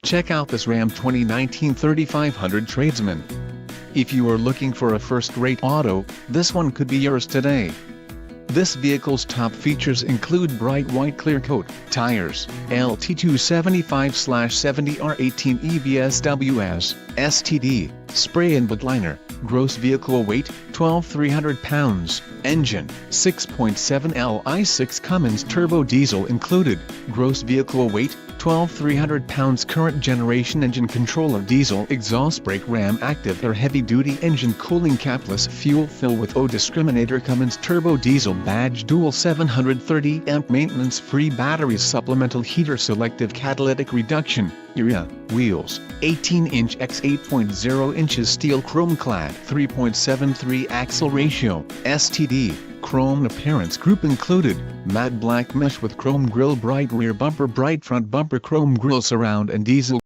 Check out this Ram 2019 3500 Tradesman. If you are looking for a first-rate auto, this one could be yours today. This vehicle's top features include bright white clear coat, tires, LT275/70R18 EBSWS, STD, spray and wood liner, gross vehicle weight, 12,300 pounds, engine, 6.7L i6 Cummins turbo diesel included, gross vehicle weight, 12,300 pounds current generation engine controller diesel exhaust brake Ram active or heavy duty engine cooling capless fuel fill with O discriminator Cummins turbo diesel badge dual 730 amp maintenance free batteries supplemental heater selective catalytic reduction, area, wheels, 18-inch x 8.0 inches steel chrome clad 3.73 axle ratio, STD. Chrome appearance group included, matte black mesh with chrome grille bright rear bumper bright front bumper chrome grille surround and diesel